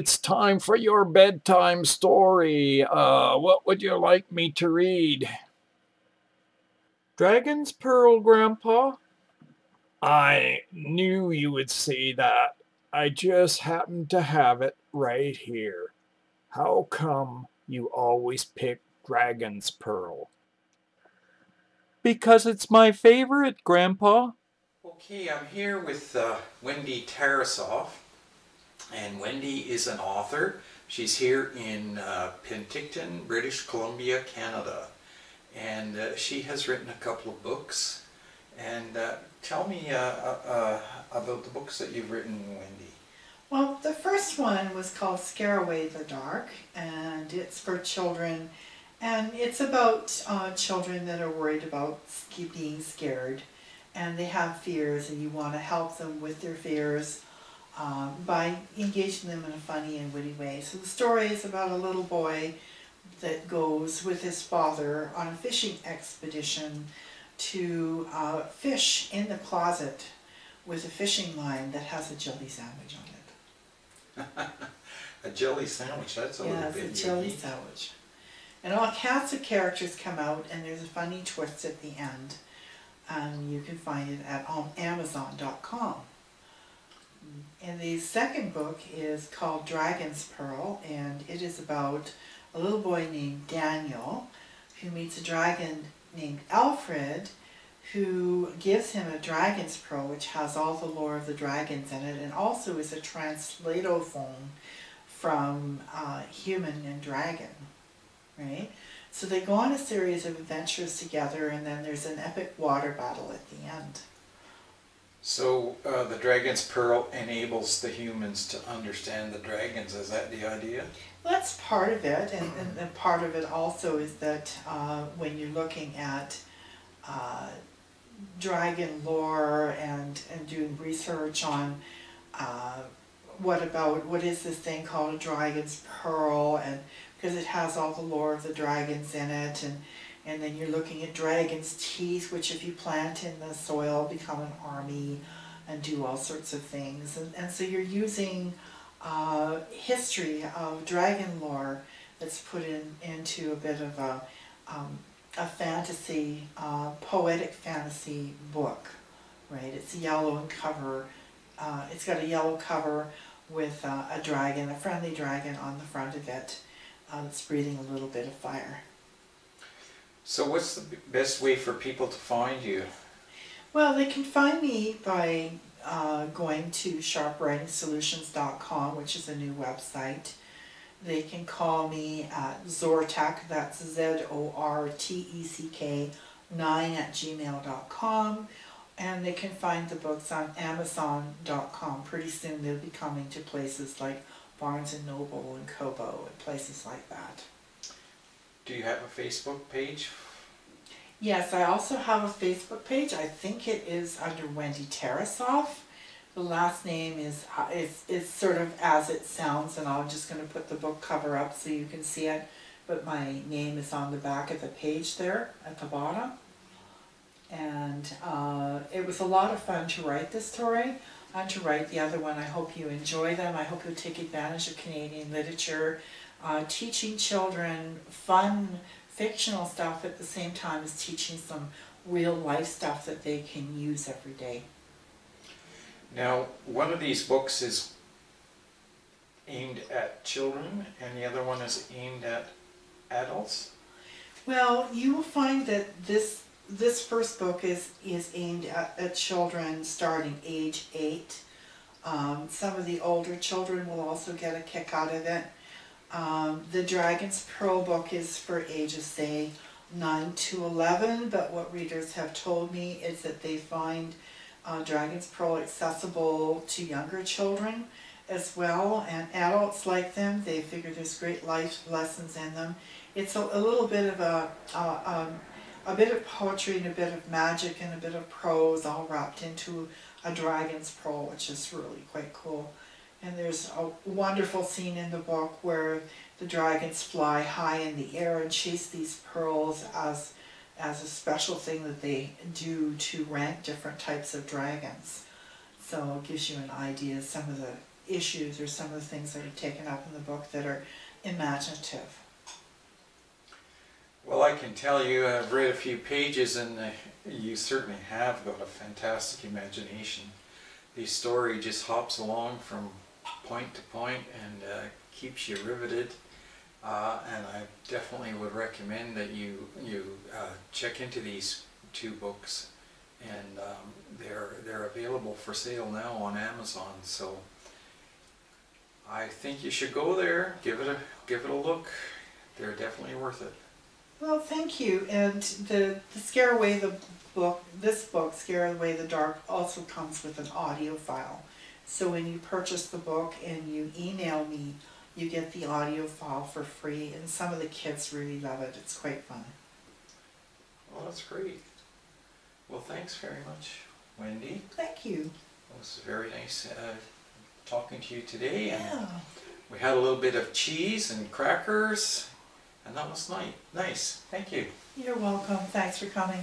it's time for your bedtime story. What would you like me to read? Dragon's Pearl, Grandpa? I knew you would say that. I just happen to have it right here. How come you always pick Dragon's Pearl? Because it's my favorite, Grandpa. Okay, I'm here with Wendy Tarasoff, and Wendy is an author. She's here in Penticton, British Columbia, Canada, and she has written a couple of books. And tell me about the books that you've written, Wendy. Well, the first one was called Scare Away the Dark, and it's for children, and it's about children that are worried about being scared, and they have fears, and you want to help them with their fears by engaging them in a funny and witty way. So the story is about a little boy that goes with his father on a fishing expedition to fish in the closet with a fishing line that has a jelly sandwich on it. A jelly sandwich, that's a little bit Yeah, it's a jelly unique. sandwich. And all cast of characters come out, and there's a funny twist at the end. And you can find it at Amazon.com. And the second book is called Dragon's Pearl, and it is about a little boy named Daniel who meets a dragon named Alfred, who gives him a dragon's pearl which has all the lore of the dragons in it, and also is a translatophone from human and dragon, right? So they go on a series of adventures together, and then there's an epic water battle at the end. So the Dragon's Pearl enables the humans to understand the dragons, is that the idea? That's part of it, and part of it also is that when you're looking at dragon lore and doing research on what is this thing called a dragon's pearl, and because it has all the lore of the dragons in it, and then you're looking at dragon's teeth, which if you plant in the soil become an army and do all sorts of things, and so you're using history of dragon lore that's put into a bit of a fantasy, poetic fantasy book, right? It's yellow in cover. It's got a yellow cover with a dragon, a friendly dragon on the front of it that's breathing a little bit of fire. So what's the best way for people to find you? Well, they can find me by going to sharpwritingsolutions.com, which is a new website. They can call me at Zortec, that's ZORTECK 9@gmail.com, and they can find the books on Amazon.com. Pretty soon they'll be coming to places like Barnes & Noble and Kobo and places like that. Do you have a Facebook page? Yes, I also have a Facebook page. I think it is under Wendy Tarasoff. The last name is sort of as it sounds, and I'm just going to put the book cover up so you can see it. But my name is on the back of the page there at the bottom. And it was a lot of fun to write this story and to write the other one. I hope you enjoy them. I hope you'll take advantage of Canadian literature, teaching children fun fictional stuff at the same time as teaching some real life stuff that they can use every day. Now, one of these books is aimed at children and the other one is aimed at adults? Well, you will find that this first book is aimed at children starting age 8. Some of the older children will also get a kick out of it. The Dragon's Pearl book is for ages, say, 9 to 11, but what readers have told me is that they find Dragon's Pearl accessible to younger children as well, and adults like them. They figure there's great life lessons in them. It's a little bit of a bit of poetry and a bit of magic and a bit of prose all wrapped into a Dragon's Pearl, which is really quite cool. And there's a wonderful scene in the book where the dragons fly high in the air and chase these pearls as a special thing that they do to rank different types of dragons. So it gives you an idea of some of the issues or some of the things that are taken up in the book that are imaginative. Well, I can tell you, I've read a few pages, and you certainly have got a fantastic imagination. The story just hops along from point to point and keeps you riveted. And I definitely would recommend that you check into these two books, and they're available for sale now on Amazon. So I think you should go there, give it a look. They're definitely worth it. Well, thank you. And the Scare Away the book, this book, Scare Away the Dark, also comes with an audio file. So when you purchase the book and you email me, you get the audio file for free, and some of the kids really love it. It's quite fun. Well, that's great. Well, thanks very much, Wendy. Thank you. It was very nice talking to you today. And Yeah. we had a little bit of cheese and crackers, and that was nice. Thank you. You're welcome. Thanks for coming.